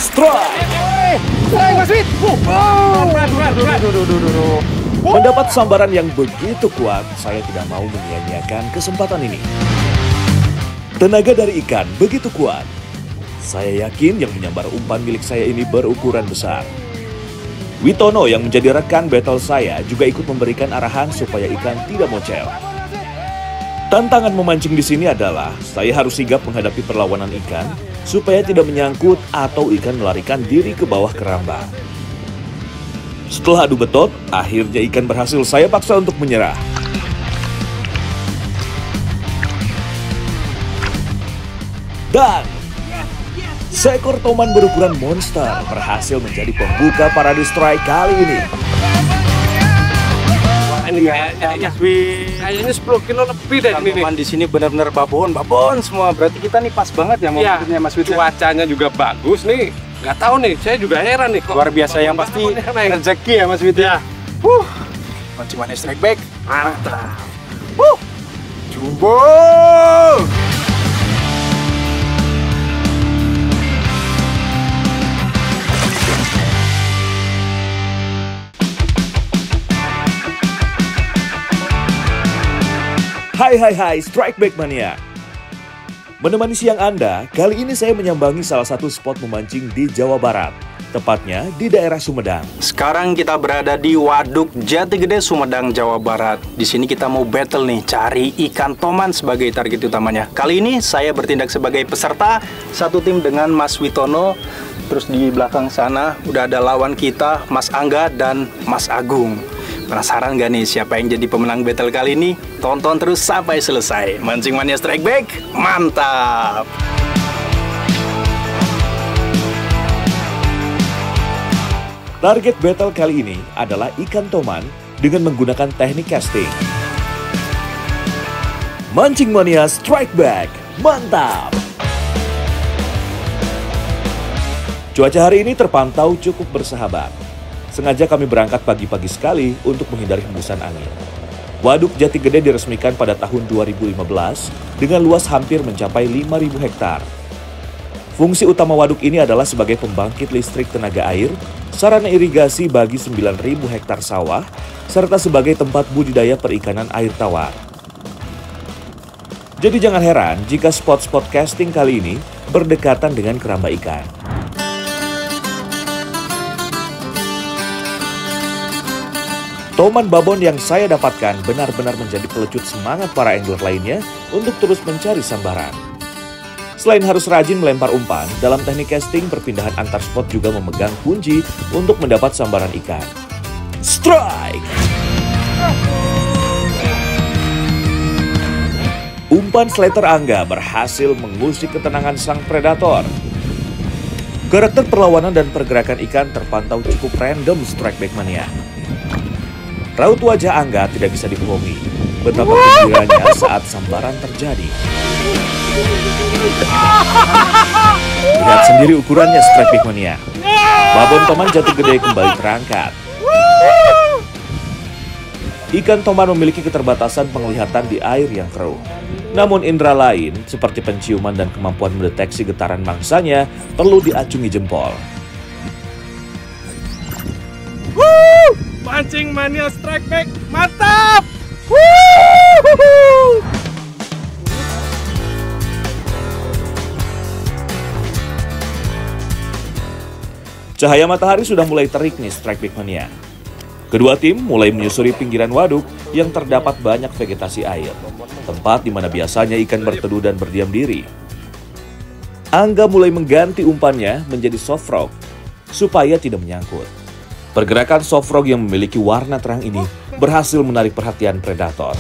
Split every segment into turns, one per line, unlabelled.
Strike!
Mas Wit!
Mendapat sambaran yang begitu kuat, saya tidak mau menyia-nyiakan kesempatan ini. Tenaga dari ikan begitu kuat. Saya yakin yang menyambar umpan milik saya ini berukuran besar. Witono yang menjadi rekan battle saya juga ikut memberikan arahan supaya ikan tidak mocel. Tantangan memancing di sini adalah saya harus sigap menghadapi perlawanan ikan supaya tidak menyangkut atau ikan melarikan diri ke bawah keramba. Setelah adu betot, akhirnya ikan berhasil saya paksa untuk menyerah. Dan seekor toman berukuran monster berhasil menjadi pembuka parade strike kali ini.
Ini kayaknya 10 kilo lebih dari ini.
Teman di sini benar-benar babon semua. Berarti kita nih pas banget ya momennya Mas Wit.
Cuacanya juga bagus nih. Nggak tahu nih, saya juga heran nih.
Luar biasa yang pasti rezeki ya Mas Wit ya. Mancing strike back.
Mantap.
Jumbo.
Hai Strike Back Mania. Menemani siang Anda, kali ini saya menyambangi salah satu spot memancing di Jawa Barat, tepatnya di daerah Sumedang.
Sekarang kita berada di Waduk Jati Gede, Sumedang, Jawa Barat. Di sini kita mau battle nih, cari ikan toman sebagai target utamanya. Kali ini saya bertindak sebagai peserta, satu tim dengan Mas Witono. Terus di belakang sana udah ada lawan kita, Mas Angga dan Mas Agung. Penasaran gak nih siapa yang jadi pemenang battle kali ini? Tonton terus sampai selesai. Mancing Mania Strike Back, mantap!
Target battle kali ini adalah ikan toman dengan menggunakan teknik casting. Mancing Mania Strike Back, mantap! Cuaca hari ini terpantau cukup bersahabat. Sengaja kami berangkat pagi-pagi sekali untuk menghindari hembusan angin. Waduk Jati Gede diresmikan pada tahun 2015 dengan luas hampir mencapai 5.000 hektar. Fungsi utama waduk ini adalah sebagai pembangkit listrik tenaga air, sarana irigasi bagi 9.000 hektar sawah, serta sebagai tempat budidaya perikanan air tawar. Jadi jangan heran jika spot-spot casting kali ini berdekatan dengan keramba ikan. Toman babon yang saya dapatkan benar-benar menjadi pelecut semangat para angler lainnya untuk terus mencari sambaran. Selain harus rajin melempar umpan, dalam teknik casting perpindahan antar spot juga memegang kunci untuk mendapat sambaran ikan. Strike! Umpan Slater Angga berhasil mengusik ketenangan sang predator. Karakter perlawanan dan pergerakan ikan terpantau cukup random Strike Back Mania. Raut wajah Angga tidak bisa dibohongi. Betapa gembiranya saat sambaran terjadi. Lihat sendiri ukurannya Strike Back Mania. Babon toman Jati Gede kembali terangkat. Ikan toman memiliki keterbatasan penglihatan di air yang keruh. Namun indera lain seperti penciuman dan kemampuan mendeteksi getaran mangsanya perlu diacungi jempol.
Mancing Mania Strike Back, mantap!
Cahaya matahari sudah mulai terik nih Strike Back Mania. Kedua tim mulai menyusuri pinggiran waduk yang terdapat banyak vegetasi air, tempat di mana biasanya ikan berteduh dan berdiam diri. Angga mulai mengganti umpannya menjadi soft frog supaya tidak menyangkut. Pergerakan soft frog yang memiliki warna terang ini berhasil menarik perhatian predator.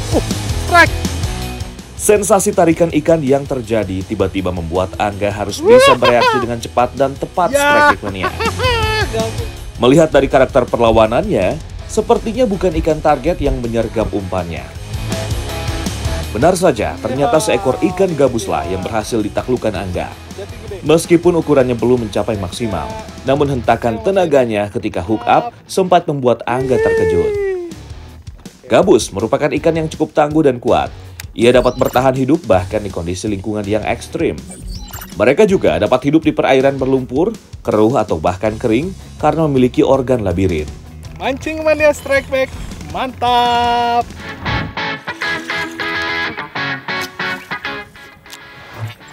Sensasi tarikan ikan yang terjadi tiba-tiba membuat Angga harus bisa bereaksi dengan cepat dan tepat Strike Back Mania. Melihat dari karakter perlawanannya, sepertinya bukan ikan target yang menyergap umpannya. Benar saja, ternyata seekor ikan gabuslah yang berhasil ditaklukkan Angga. Meskipun ukurannya belum mencapai maksimal, namun hentakan tenaganya ketika hook up sempat membuat Angga terkejut. Gabus merupakan ikan yang cukup tangguh dan kuat. Ia dapat bertahan hidup bahkan di kondisi lingkungan yang ekstrim. Mereka juga dapat hidup di perairan berlumpur, keruh atau bahkan kering karena memiliki organ labirin.
Mancing mania strike back, mantap.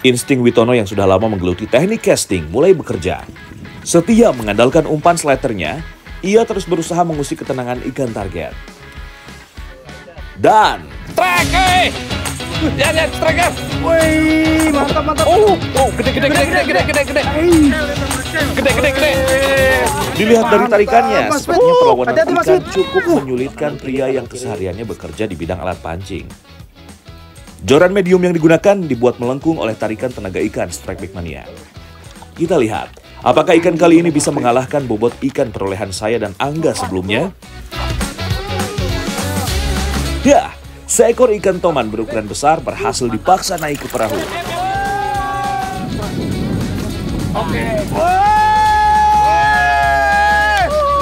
Insting Witono yang sudah lama menggeluti teknik casting mulai bekerja. Setia mengandalkan umpan slidernya, ia terus berusaha mengusik ketenangan ikan target. Dan
Strike, ya, striker. Wih, mantap. Oh, gede. Gede.
dilihat dari tarikannya, sepertinya perlawanan ikan cukup menyulitkan pria yang kesehariannya bekerja di bidang alat pancing. Joran medium yang digunakan dibuat melengkung oleh tarikan tenaga ikan Strike Back Mania. Kita lihat, apakah ikan kali ini bisa mengalahkan bobot ikan perolehan saya dan Angga sebelumnya? Ya, seekor ikan toman berukuran besar berhasil dipaksa naik ke perahu.
Oke.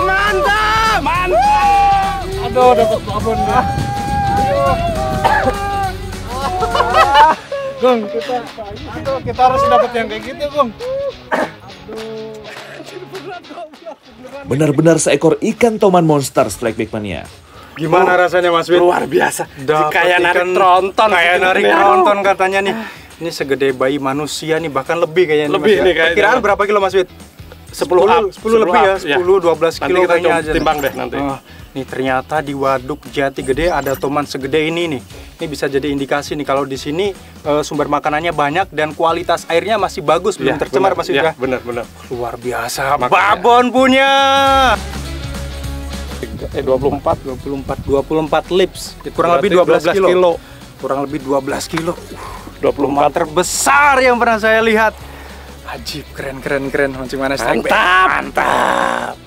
Mantap. Aduh, dapat babon. Gung, kita harus dapat yang kayak gitu, Gung.
Benar-benar seekor ikan toman monster Strike Back Mania.
Gimana rasanya Mas Wid?
Luar biasa.
Kayak narik tronton. Kayak narik tronton katanya nih. Ini segede bayi manusia nih, bahkan lebih kayaknya.
Lebih nih kayaknya.
Perkiraan berapa kilo Mas Wid? 10 lebih ya, 10-12 kilo
nanti kita
kayaknya aja.
timbang deh nanti.
Nih ternyata di Waduk Jati Gede ada toman segede ini nih. Ini bisa jadi indikasi nih kalau di sini sumber makanannya banyak dan kualitas airnya masih bagus, belum tercemar Mas Wid ya.
Benar.
Luar biasa. Babon punya. 24 lips. Kurang lebih 12 kilo. Kurang lebih 12 kilo. 24 terbesar yang pernah saya lihat. Ajib, keren. Mancing mana strike back. Mantap.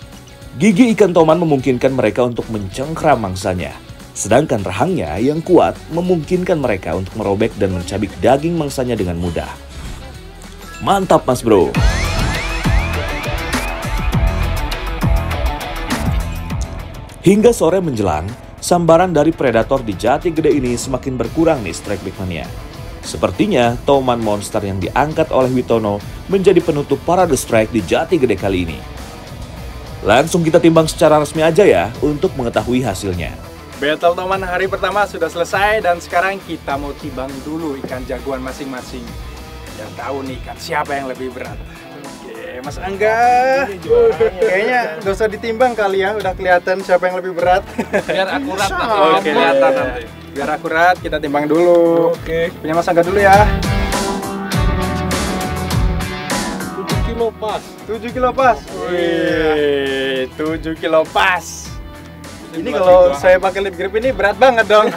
Gigi ikan toman memungkinkan mereka untuk mencengkram mangsanya. Sedangkan rahangnya yang kuat memungkinkan mereka untuk merobek dan mencabik daging mangsanya dengan mudah. Mantap Mas Bro. Hingga sore menjelang, sambaran dari predator di Jati Gede ini semakin berkurang nih Strike Back Mania. Sepertinya toman monster yang diangkat oleh Witono menjadi penutup parade strike di Jati Gede kali ini. Langsung kita timbang secara resmi aja ya untuk mengetahui hasilnya.
Battle toman hari pertama sudah selesai dan sekarang kita mau timbang dulu ikan jagoan masing-masing. Yang tahu nih ikan siapa yang lebih berat. Oke, Mas Angga. Kayaknya gak usah ditimbang kali ya, udah kelihatan siapa yang lebih berat.
Biar akurat nanti.
Oke.
Kelihatan nanti.
Biar akurat, kita timbang dulu.
Oke.
Punya Mas Angga dulu ya.
7 kilo pas.
7 kilo pas. Wih, 7 kilo pas. Ini kalau saya pakai lip grip ini berat banget dong.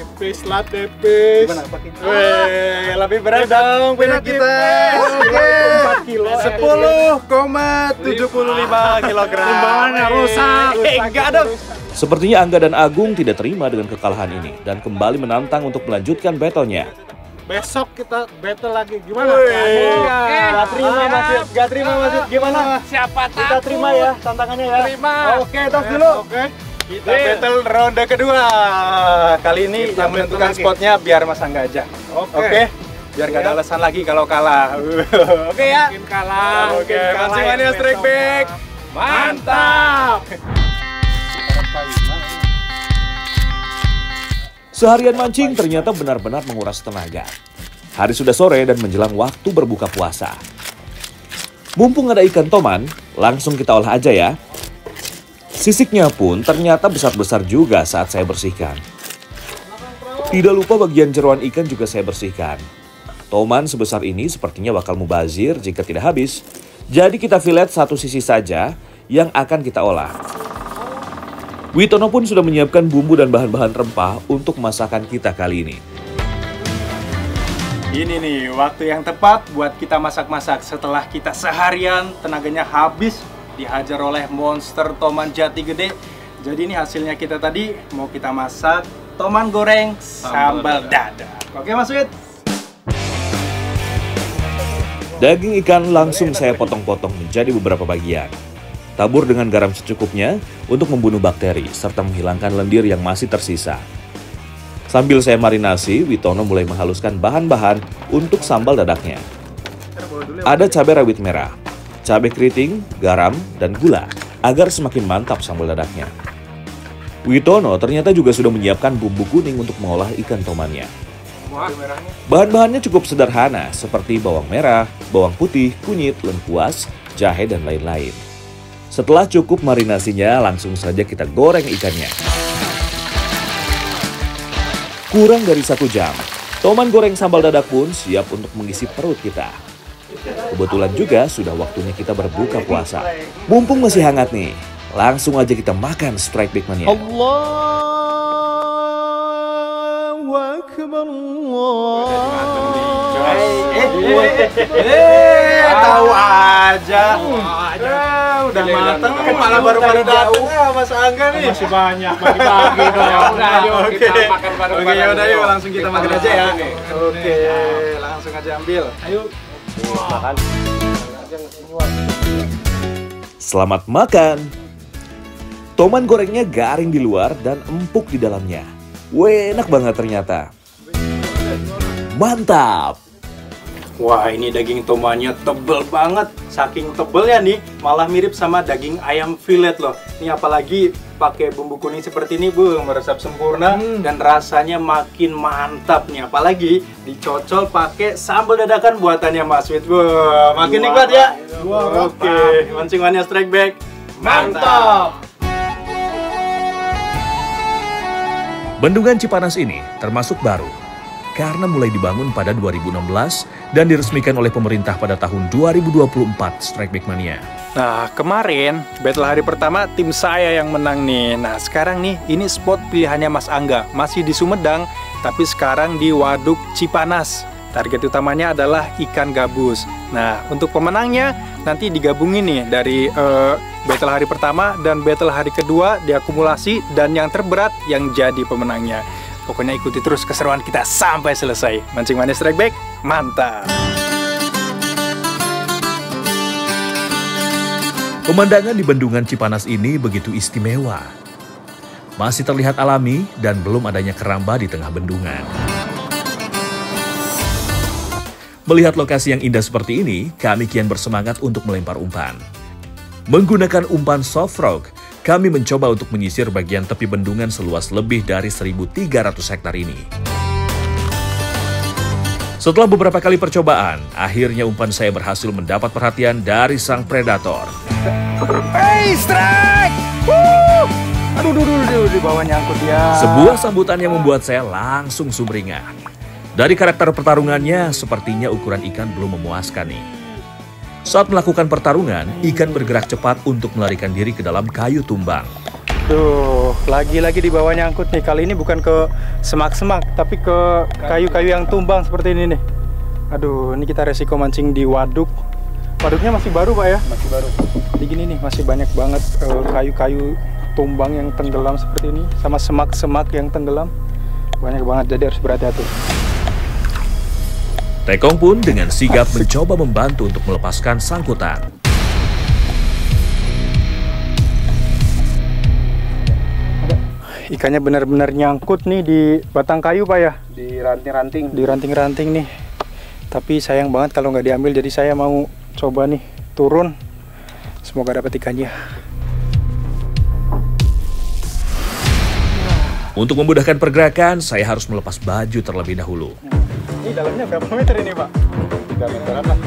Tipis.
Gimana pakai? Wih, lebih berat dong punya kita. Oke. 4 kilo. 10,75 kilogram.
Timbangannya rusak.
Enggak dong.
Sepertinya Angga dan Agung tidak terima dengan kekalahan ini dan kembali menantang untuk melanjutkan battle-nya.
Besok kita battle lagi. Gimana?
Gak terima Mas Yud. Gimana?
Siapa tahu.
Kita terima ya tantangannya ya.
Terima.
Oke, tos dulu.
Oke.
Kita battle ronde kedua. Kali ini
Kita
yang menentukan
battle lagi.
spotnya biar Mas Angga aja.
Oke.
Biar gak ada alasan lagi kalau kalah. Oke ya.
Mungkin kalah.
Oke, Mancing Mania Strike Back.
Mantap.
Seharian mancing ternyata benar-benar menguras tenaga. Hari sudah sore dan menjelang waktu berbuka puasa. Mumpung ada ikan toman, langsung kita olah aja ya. Sisiknya pun ternyata besar-besar juga saat saya bersihkan. Tidak lupa bagian jeroan ikan juga saya bersihkan. Toman sebesar ini sepertinya bakal mubazir jika tidak habis. Jadi kita filet satu sisi saja yang akan kita olah. Witono pun sudah menyiapkan bumbu dan bahan-bahan rempah untuk masakan kita kali ini.
Ini nih waktu yang tepat buat kita masak-masak setelah kita seharian tenaganya habis dihajar oleh monster toman Jati Gede. Jadi ini hasilnya kita tadi mau kita masak toman goreng sambal dada. Oke Mas Wid?
Daging ikan langsung saya potong-potong menjadi beberapa bagian. Tabur dengan garam secukupnya untuk membunuh bakteri serta menghilangkan lendir yang masih tersisa. Sambil saya marinasi, Witono mulai menghaluskan bahan-bahan untuk sambal dadaknya. Ada cabai rawit merah, cabai keriting, garam, dan gula agar semakin mantap sambal dadaknya. Witono ternyata juga sudah menyiapkan bumbu kuning untuk mengolah ikan tomannya. Bahan-bahannya cukup sederhana seperti bawang merah, bawang putih, kunyit, lengkuas, jahe, dan lain-lain. Setelah cukup marinasinya, langsung saja kita goreng ikannya. Kurang dari 1 jam, toman goreng sambal dadak pun siap untuk mengisi perut kita. Kebetulan juga sudah waktunya kita berbuka puasa. Mumpung masih hangat nih, langsung aja kita makan Strike Big Mania.
Allahu Akbar,
Tahu aja. Udah matang, malah baru-baru datang Mas Angga nih.
Masih banyak, bagi-bagi dong.
Oke,
Oke,
ya udah yuk langsung kita makan aja ya. Oke, langsung aja ambil. Ayo.
Makan.
Selamat makan. Toman gorengnya garing di luar dan empuk di dalamnya. Enak banget ternyata. Mantap.
Wah, ini daging tomannya tebel banget. Saking tebelnya nih, malah mirip sama daging ayam filet loh. Ini apalagi pakai bumbu kuning seperti ini, Bu, meresap sempurna dan rasanya makin mantap nih. Apalagi dicocol pakai sambal dadakan buatannya Mas Wit. Wah, makin nikmat ya. Oke, mancing-mania Strike Back. Mantap.
Bendungan Cipanas ini termasuk baru karena mulai dibangun pada 2016 dan diresmikan oleh pemerintah pada tahun 2024 Strike Big Mania.
Nah, kemarin battle hari pertama tim saya yang menang nih. Nah, sekarang nih ini spot pilihannya Mas Angga. Masih di Sumedang, tapi sekarang di Waduk Cipanas. Target utamanya adalah ikan gabus. Nah, untuk pemenangnya nanti digabungin nih dari battle hari pertama dan battle hari kedua diakumulasi dan yang terberat yang jadi pemenangnya. Pokoknya ikuti terus keseruan kita sampai selesai. Mancing Mania Strike Back, mantap!
Pemandangan di Bendungan Cipanas ini begitu istimewa. Masih terlihat alami dan belum adanya keramba di tengah bendungan. Melihat lokasi yang indah seperti ini, kami kian bersemangat untuk melempar umpan. Menggunakan umpan soft frog, kami mencoba untuk menyisir bagian tepi bendungan seluas lebih dari 1.300 hektar ini. Setelah beberapa kali percobaan, akhirnya umpan saya berhasil mendapat perhatian dari sang predator.
Hey, strike! Woo! Aduh, di bawah nyangkut ya.
Sebuah sambutan yang membuat saya langsung sumringah. Dari karakter pertarungannya, sepertinya ukuran ikan belum memuaskan nih. Saat melakukan pertarungan, ikan bergerak cepat untuk melarikan diri ke dalam kayu tumbang.
Tuh, lagi-lagi di bawah nyangkut nih. Kali ini bukan ke semak-semak, tapi ke kayu-kayu yang tumbang seperti ini nih. Aduh, ini kita resiko mancing di waduk. Waduknya masih baru, Pak ya? Masih baru. Di gini nih, masih banyak banget kayu-kayu tumbang yang tenggelam seperti ini. Sama semak-semak yang tenggelam. Banyak banget, jadi harus berhati-hati.
Tekong pun dengan sigap mencoba membantu untuk melepaskan sangkutan.
Ikannya benar-benar nyangkut nih di batang kayu, Pak ya?
Di ranting-ranting.
Di ranting-ranting nih. Tapi sayang banget kalau nggak diambil, jadi saya mau coba nih turun. Semoga dapat ikannya.
Untuk memudahkan pergerakan, saya harus melepas baju terlebih dahulu.
Ini dalamnya berapa meter ini, Pak?
3 meteran lah.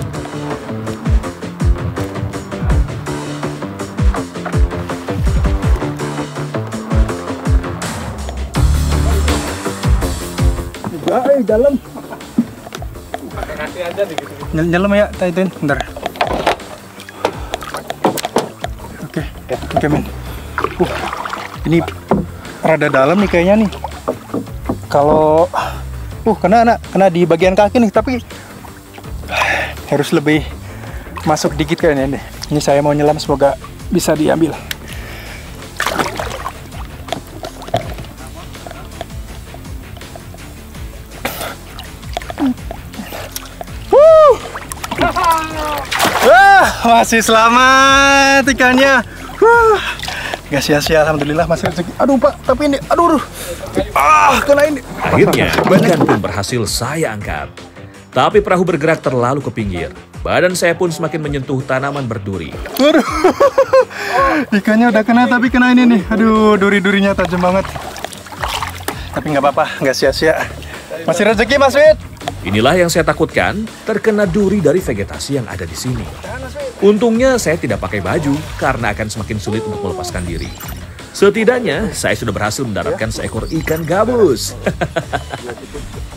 Dalam.
Hati-hati aja gitu.
Nyelam ya, Titan. Bentar. Oke, men. Ini rada dalam nih kayaknya nih. Kalau kena di bagian kaki nih, tapi harus lebih masuk dikit kayaknya nih. Ini saya mau nyelam, semoga bisa diambil. Masih selamat ikannya. Gak sia-sia, alhamdulillah masih rezeki. Aduh, Pak, tapi ini aduh. Kena ini.
Akhirnya ikan pun berhasil saya angkat. Tapi perahu bergerak terlalu ke pinggir. badan saya pun semakin menyentuh tanaman berduri.
Waduh, ikannya udah kena tapi kena ini nih. Aduh, duri-durinya tajam banget. Tapi nggak apa-apa, nggak sia-sia. Masih rezeki, Mas Wit.
Inilah yang saya takutkan, terkena duri dari vegetasi yang ada di sini. Untungnya saya tidak pakai baju karena akan semakin sulit untuk melepaskan diri. Setidaknya saya sudah berhasil mendaratkan seekor ikan gabus.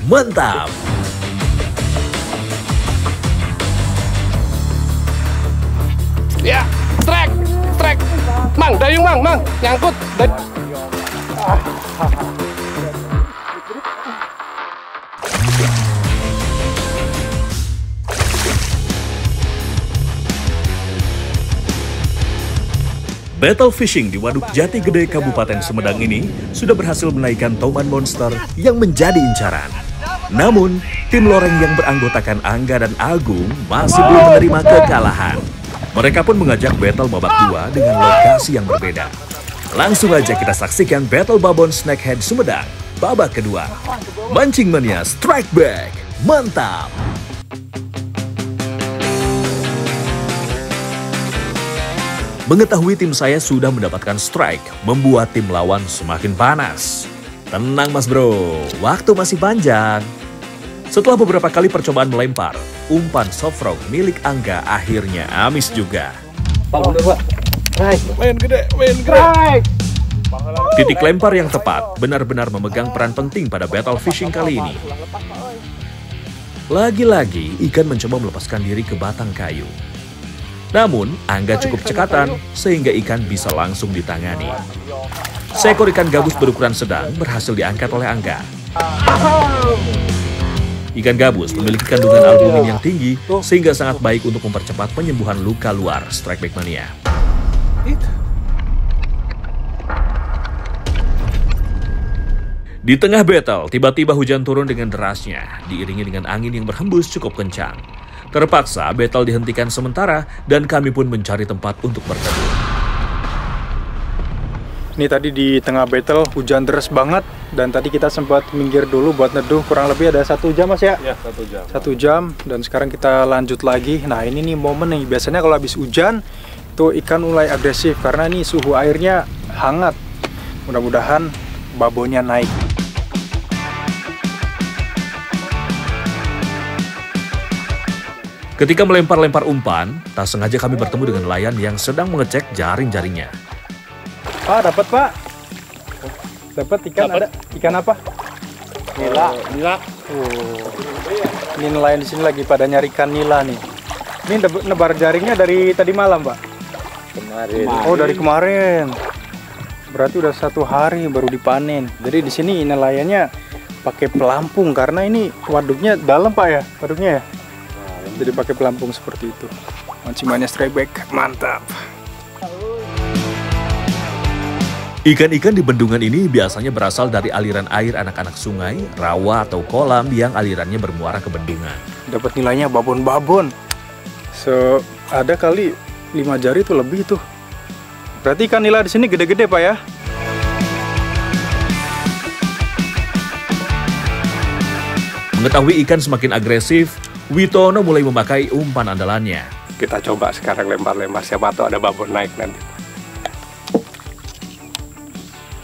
Mantap!
Ya, strike. Mang, dayung mang, nyangkut.
Battle fishing di Waduk Jati Gede Kabupaten Sumedang ini sudah berhasil menaikkan toman monster yang menjadi incaran. Namun, tim loreng yang beranggotakan Angga dan Agung masih belum menerima kekalahan. Mereka pun mengajak battle babak 2 dengan lokasi yang berbeda. Langsung aja kita saksikan battle babon snakehead Sumedang babak kedua. Mancing Mania Strike Back, mantap! Mengetahui tim saya sudah mendapatkan strike, membuat tim lawan semakin panas. Tenang Mas Bro, waktu masih panjang. Setelah beberapa kali percobaan melempar, umpan soft rock milik Angga akhirnya amis juga.
Main gede.
Titik lempar yang tepat benar-benar memegang peran penting pada battle fishing kali ini. Lagi-lagi ikan mencoba melepaskan diri ke batang kayu. Namun, Angga cukup cekatan sehingga ikan bisa langsung ditangani. Seekor ikan gabus berukuran sedang berhasil diangkat oleh Angga. Ikan gabus memiliki kandungan albumin yang tinggi sehingga sangat baik untuk mempercepat penyembuhan luka luar Strike Back Mania. Di tengah battle, tiba-tiba hujan turun dengan derasnya, diiringi dengan angin yang berhembus cukup kencang. Terpaksa battle dihentikan sementara dan kami pun mencari tempat untuk berteduh.
Ini tadi di tengah battle hujan deras banget dan tadi kita sempat minggir dulu buat neduh kurang lebih ada 1 jam Mas ya?
Ya, 1 jam.
1 jam dan sekarang kita lanjut lagi. Nah ini nih momen nih, biasanya kalau habis hujan itu ikan mulai agresif karena ini suhu airnya hangat. Mudah-mudahan babonnya naik.
Ketika melempar-lempar umpan, tak sengaja kami bertemu dengan nelayan yang sedang mengecek jaring-jaringnya.
Pak, dapat Pak? Dapat ikan? Dapet. Ada ikan apa?
Nila.
Oh. Ini nelayan di sini lagi pada nyari ikan nila nih. Ini nebar jaringnya dari tadi malam Pak?
Kemarin.
Oh dari kemarin. Berarti udah 1 hari baru dipanen. Jadi di sini nelayannya pakai pelampung karena ini waduknya dalam Pak ya, waduknya ya. Jadi pakai pelampung seperti itu. Mancing Mania Strike Back, mantap.
Ikan-ikan di bendungan ini biasanya berasal dari aliran air anak-anak sungai, rawa atau kolam yang alirannya bermuara ke bendungan.
Dapat nilainya babon-babon. Ada kali 5 jari itu lebih tuh. Berarti ikan nila di sini gede-gede Pak ya?
Mengetahui ikan semakin agresif, Witono mulai memakai umpan andalannya.
Kita coba sekarang lempar-lempar, siapa tahu ada babon naik nanti.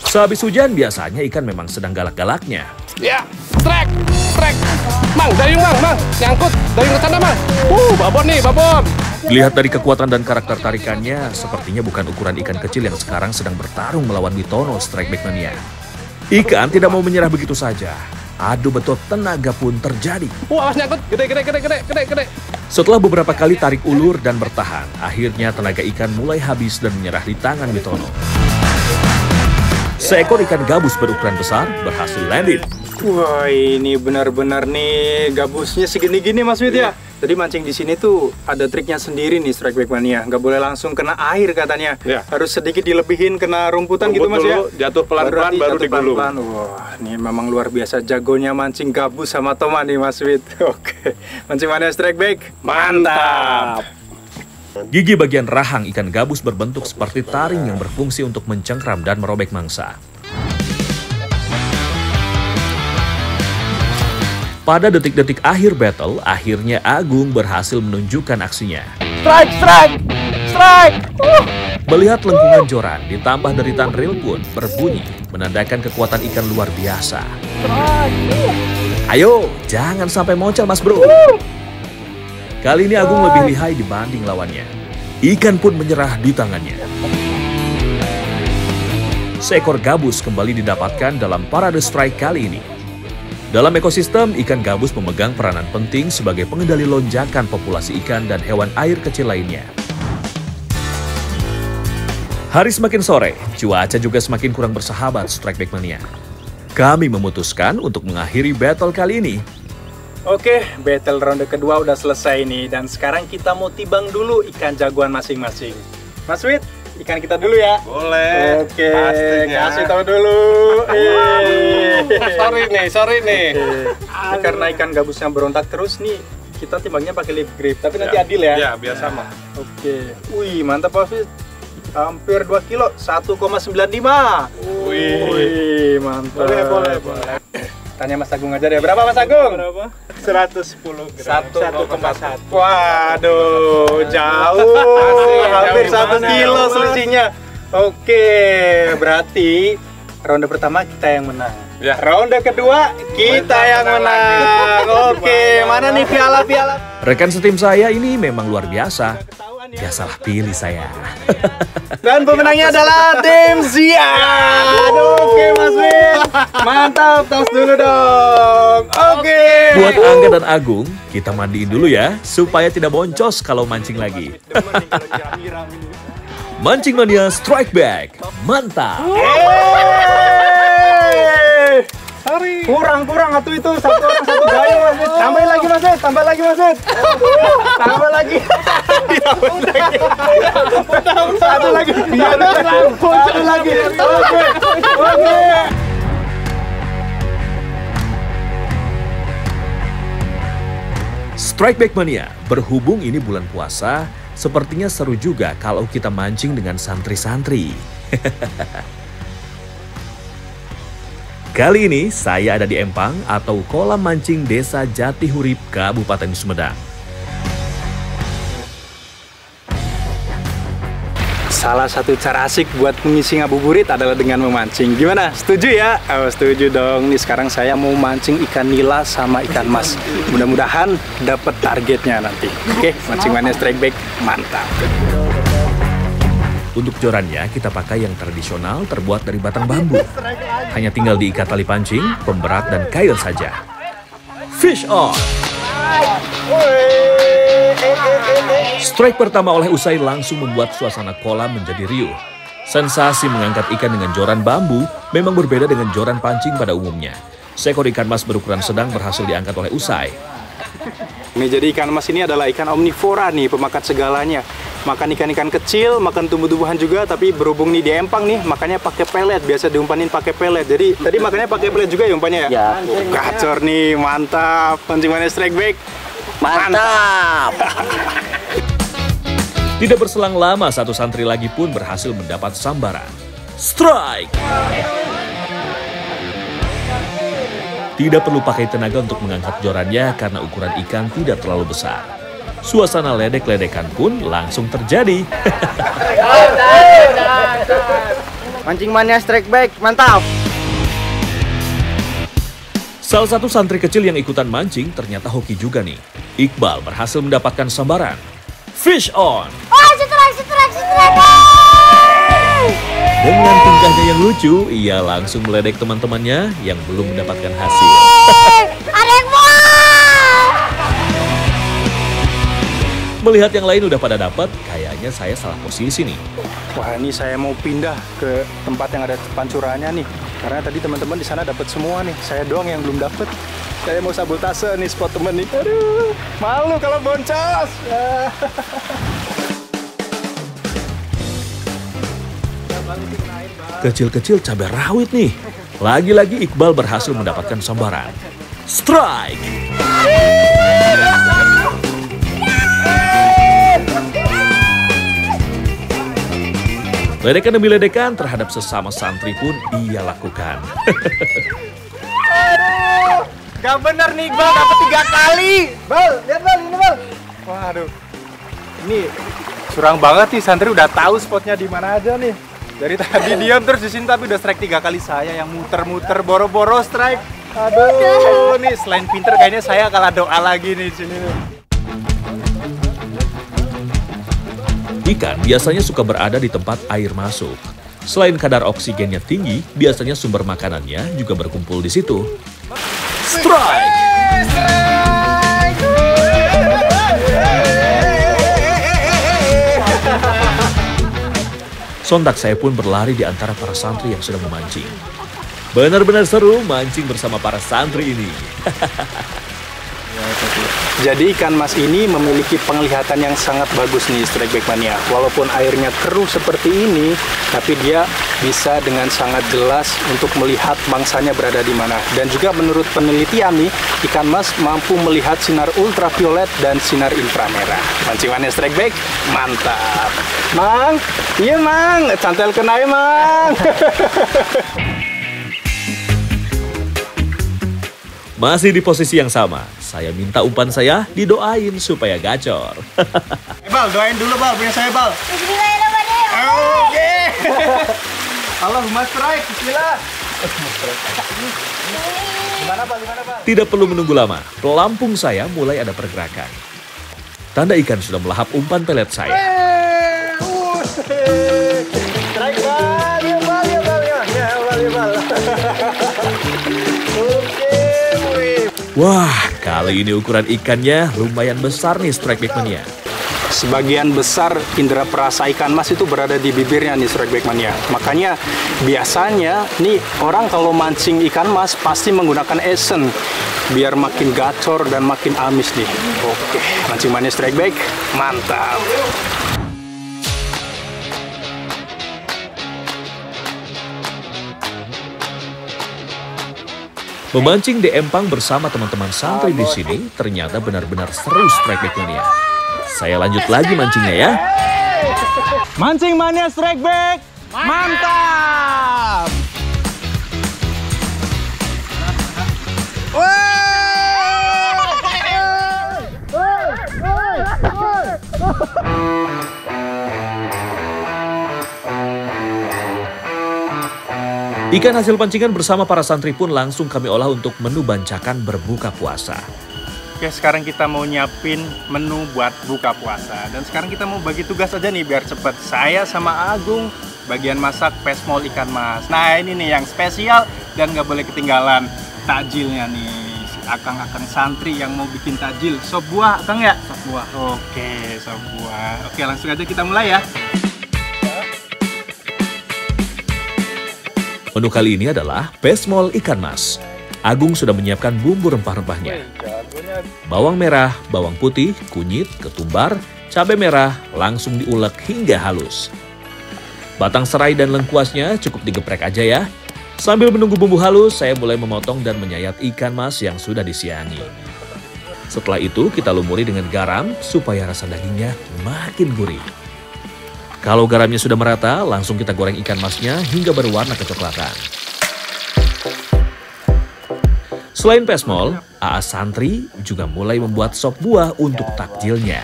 Sehabis hujan biasanya ikan memang sedang galak-galaknya.
Ya, strike. Mang, dayung mang, nyangkut. Dayung ke sana mang. Babon nih, babon.
Dilihat dari kekuatan dan karakter tarikannya, sepertinya bukan ukuran ikan kecil yang sekarang sedang bertarung melawan Witono Strike Back Mania. Ikan tidak mau menyerah begitu saja. Adu betot tenaga pun terjadi.
Awas nyangkut, gede.
Setelah beberapa kali tarik ulur dan bertahan, akhirnya tenaga ikan mulai habis dan menyerah di tangan Witono. Seekor ikan gabus berukuran besar berhasil landing.
Wah ini benar-benar nih gabusnya segini-gini Mas Wid ya. Tadi mancing di sini tuh ada triknya sendiri nih Strike Back Mania. Nggak boleh langsung kena air katanya.
Ya.
Harus sedikit dilebihin kena rumputan gitu Mas ya.
Jatuh pelan-pelan baru digulung.
Wah ini memang luar biasa jagonya mancing gabus sama toman nih Mas Wid. Oke, Mancing Mania Strike Back, mantap.
Gigi bagian rahang ikan gabus berbentuk seperti taring yang berfungsi untuk mencengkram dan merobek mangsa. Pada detik-detik akhir battle, akhirnya Agung berhasil menunjukkan aksinya.
Strike, strike, strike.
Melihat lengkungan joran ditambah deritan reel pun berbunyi, menandakan kekuatan ikan luar biasa. Ayo, jangan sampai moncal Mas Bro. Kali ini Agung lebih lihai dibanding lawannya. Ikan pun menyerah di tangannya. Seekor gabus kembali didapatkan dalam parade strike kali ini. Dalam ekosistem, ikan gabus memegang peranan penting sebagai pengendali lonjakan populasi ikan dan hewan air kecil lainnya. Hari semakin sore, cuaca juga semakin kurang bersahabat Strike Back Mania. Kami memutuskan untuk mengakhiri battle kali ini.
Oke, battle ronde kedua udah selesai nih. Dan sekarang kita mau timbang dulu ikan jagoan masing-masing. Mas Wid, ikan kita dulu ya?
Boleh.
Oke,
pastinya.
kasih tahu dulu.
Sorry nih.
Ini karena ikan gabus yang berontak terus nih, kita timbangnya pakai lip grip. Tapi nanti adil ya?
Ya, biar sama.
Oke. Wih, mantap Mas Wid. Hampir 2 kilo, 1,95. Wih, mantap.
Boleh.
Tanya Mas Agung aja deh. Berapa Mas Agung?
Berapa? 110 gram.
1,1. Waduh, jauh. Hampir 1 kilo selisihnya. Oke, berarti ronde pertama kita yang menang.
Ya.
Ronde kedua kita yang menang. Oke, mana nih piala-piala?
Rekan setim saya ini memang luar biasa. Ya salah pilih saya.
Dan pemenangnya adalah tim Zian. Oke Mas Win, mantap, tos dulu dong. Oke.
Buat Angga dan Agung, kita mandiin dulu ya, supaya tidak boncos kalau mancing lagi. Mancing Mania Strike Back, mantap.
Kurang atuh itu satu orang satu gayung Mas Wid. Tambahin lagi Mas Wid, tambah lagi Mas Wid. Tambah lagi. Satu lagi. Satu lagi. Oke.
Strike Back Mania, berhubung ini bulan puasa, sepertinya seru juga kalau kita mancing dengan santri-santri. Kali ini saya ada di Empang atau kolam mancing Desa Jatihurip, Kabupaten Sumedang.
Salah satu cara asik buat mengisi ngabuburit adalah dengan memancing. Gimana? Setuju ya? Oh, setuju dong. Nih sekarang saya mau mancing ikan nila sama ikan mas. Mudah-mudahan dapat targetnya nanti. Oke, Mancing Mania Strike Back, mantap.
Untuk jorannya kita pakai yang tradisional terbuat dari batang bambu. Hanya tinggal diikat tali pancing, pemberat dan kail saja. Fish on! Strike pertama oleh Usai langsung membuat suasana kolam menjadi riuh. Sensasi mengangkat ikan dengan joran bambu memang berbeda dengan joran pancing pada umumnya. Seekor ikan mas berukuran sedang berhasil diangkat oleh Usai.
Ini jadi ikan mas ini adalah ikan omnivora nih, pemakan segalanya. Makan ikan-ikan kecil, makan tumbuh-tumbuhan juga, tapi berhubung nih di Empang nih, makanya pakai pelet, biasa diumpanin pakai pelet. Jadi tadi makannya pakai pelet juga ya umpannya ya?
Ya.
Gacor nih, mantap. Mancing Mania Strike Back,
Mantap.
Tidak berselang lama, satu santri lagi pun berhasil mendapat sambaran. Strike! Tidak perlu pakai tenaga untuk mengangkat jorannya karena ukuran ikan tidak terlalu besar. Suasana ledek-ledekan pun langsung terjadi.
Mancing Mania Strike Back, mantap.
Salah satu santri kecil yang ikutan mancing ternyata hoki juga nih. Iqbal berhasil mendapatkan sambaran. Fish on!
Strike.
Dengan tingkahnya yang lucu, ia langsung meledek teman-temannya yang belum mendapatkan hasil.
Ada yang mau.
Melihat yang lain udah pada dapat, kayaknya saya salah posisi nih.
Wah, ini saya mau pindah ke tempat yang ada pancurannya nih. Karena tadi teman-teman di sana dapat semua nih. Saya doang yang belum dapat. Saya mau sabotase nih spot temen nih. Aduh, malu kalau boncos.
Kecil-kecil cabai rawit nih. Lagi-lagi Iqbal berhasil mendapatkan sambaran. Strike! Ledekan demi ledekan terhadap sesama santri pun ia lakukan.
Gak bener nih Iqbal, dapat 3 kali.
Bal, lihat Bal, ini Bal.
Waduh. Ini curang banget nih, santri udah tahu spotnya di mana aja nih. Dari tadi diam terus di sini tapi udah strike 3 kali, saya yang muter-muter boro-boro strike. Aduh, nih selain pinter kayaknya saya kalah doa lagi nih di sini nih.
Ikan biasanya suka berada di tempat air masuk. Selain kadar oksigennya tinggi, biasanya sumber makanannya juga berkumpul di situ. Strike! Sontak saya pun berlari di antara para santri yang sedang memancing. Benar-benar seru mancing bersama para santri ini.
Jadi ikan mas ini memiliki penglihatan yang sangat bagus nih Strike Back Mania. Walaupun airnya keruh seperti ini, tapi dia bisa dengan sangat jelas untuk melihat mangsanya berada di mana. Dan juga menurut penelitian nih, ikan mas mampu melihat sinar ultraviolet dan sinar inframerah. Mancing Mania Strike Back, mantap. Mang, iya Mang, cantel kenai Mang.
Masih di posisi yang sama, saya minta umpan saya didoain supaya gacor.
Bal, doain dulu Bal, punya saya Bal.
Bismillahirrahmanirrahim.
Oke. Allahumma strike, bismillah. Gimana Bal, gimana Bal?
Tidak perlu menunggu lama, pelampung saya mulai ada pergerakan. Tanda ikan sudah melahap umpan pelet saya.
Strike Bal, ya Bal, ya Bal, ya Bal, ya Bal.
Wah, kali ini ukuran ikannya lumayan besar nih Strike Back Mania.
Sebagian besar indera perasa ikan mas itu berada di bibirnya nih Strike Back Mania. Makanya biasanya nih orang kalau mancing ikan mas pasti menggunakan esen biar makin gacor dan makin amis nih. Oke, mancing mania Strike Back, mantap.
Memancing di empang bersama teman-teman santri di sini ternyata benar-benar seru Strike Back Mania. Saya lanjut lagi mancingnya ya.
Mancing Mania Strike Back, mantap!
Ikan hasil pancingan bersama para santri pun langsung kami olah untuk menu bancakan berbuka puasa.
Oke, sekarang kita mau nyiapin menu buat buka puasa. Dan sekarang kita mau bagi tugas aja nih biar cepet. Saya sama Agung bagian masak pesmol ikan mas. Nah ini nih yang spesial dan nggak boleh ketinggalan takjilnya nih. Akang-akang santri yang mau bikin takjil. Sop buah, Akang ya? Sop buah. Oke, sop buah. Oke, langsung aja kita mulai ya.
Menu kali ini adalah pesmol ikan mas. Agung sudah menyiapkan bumbu rempah-rempahnya. Bawang merah, bawang putih, kunyit, ketumbar, cabai merah langsung diulek hingga halus. Batang serai dan lengkuasnya cukup digeprek aja ya. Sambil menunggu bumbu halus, saya mulai memotong dan menyayat ikan mas yang sudah disiangi. Setelah itu kita lumuri dengan garam supaya rasa dagingnya makin gurih. Kalau garamnya sudah merata, langsung kita goreng ikan masnya hingga berwarna kecoklatan. Selain pesmol, AA santri juga mulai membuat sop buah untuk takjilnya.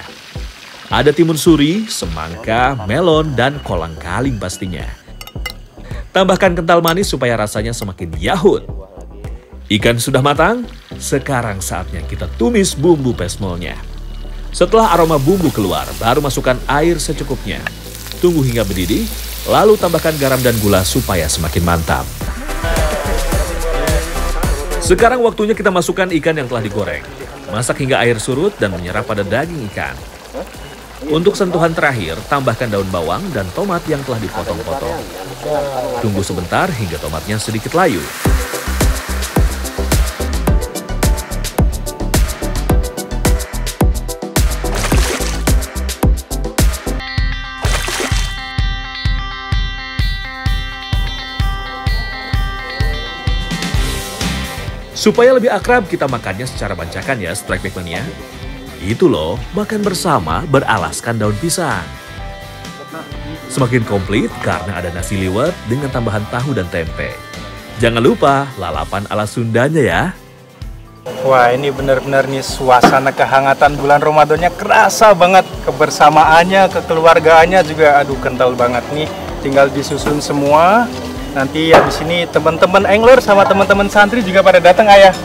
Ada timun suri, semangka, melon, dan kolang kaling pastinya. Tambahkan kental manis supaya rasanya semakin yahut. Ikan sudah matang, sekarang saatnya kita tumis bumbu pesmolnya. Setelah aroma bumbu keluar, baru masukkan air secukupnya. Tunggu hingga mendidih, lalu tambahkan garam dan gula supaya semakin mantap. Sekarang waktunya kita masukkan ikan yang telah digoreng. Masak hingga air surut dan menyerap pada daging ikan. Untuk sentuhan terakhir, tambahkan daun bawang dan tomat yang telah dipotong-potong. Tunggu sebentar hingga tomatnya sedikit layu. Supaya lebih akrab, kita makannya secara bancakan ya, Strike Back Mania. Itu loh, makan bersama beralaskan daun pisang. Semakin komplit karena ada nasi liwet dengan tambahan tahu dan tempe. Jangan lupa lalapan ala Sundanya ya.
Wah, ini benar-benar nih suasana kehangatan bulan Ramadannya kerasa banget. Kebersamaannya, kekeluargaannya juga aduh kental banget nih. Tinggal disusun semua. Nanti habis ini teman-teman angler sama teman-teman santri juga pada datang ayah.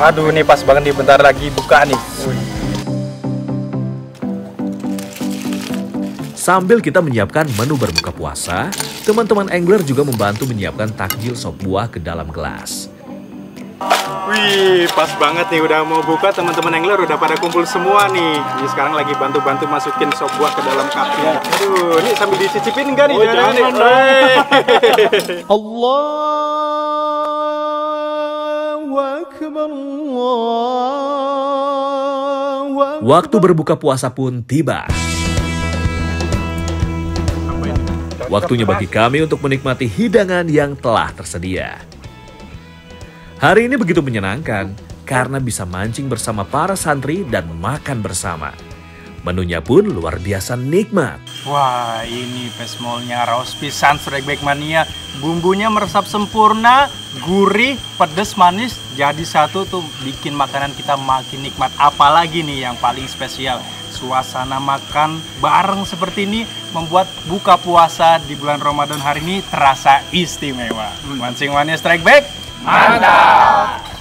Aduh, ini pas banget nih, bentar lagi buka nih.
Sambil kita menyiapkan menu berbuka puasa, teman-teman angler juga membantu menyiapkan takjil sop buah ke dalam gelas.
Wih, pas banget nih, udah mau buka, teman-teman angler udah pada kumpul semua nih. Jadi sekarang lagi bantu-bantu masukin sop buah ke dalam cupnya. Aduh, ini sambil dicicipin enggak nih?
Oh, jangan
nih.
Waktu berbuka puasa pun tiba. Waktunya bagi kami untuk menikmati hidangan yang telah tersedia. Hari ini begitu menyenangkan karena bisa mancing bersama para santri dan makan bersama. Menunya pun luar biasa nikmat.
Wah, ini pesmolnya raus pisan Strikeback Mania. Bumbunya meresap sempurna, gurih, pedes, manis. Jadi satu tuh bikin makanan kita makin nikmat. Apalagi nih yang paling spesial, suasana makan bareng seperti ini membuat buka puasa di bulan Ramadan hari ini terasa istimewa. Mancing Mania Strikeback, mantap!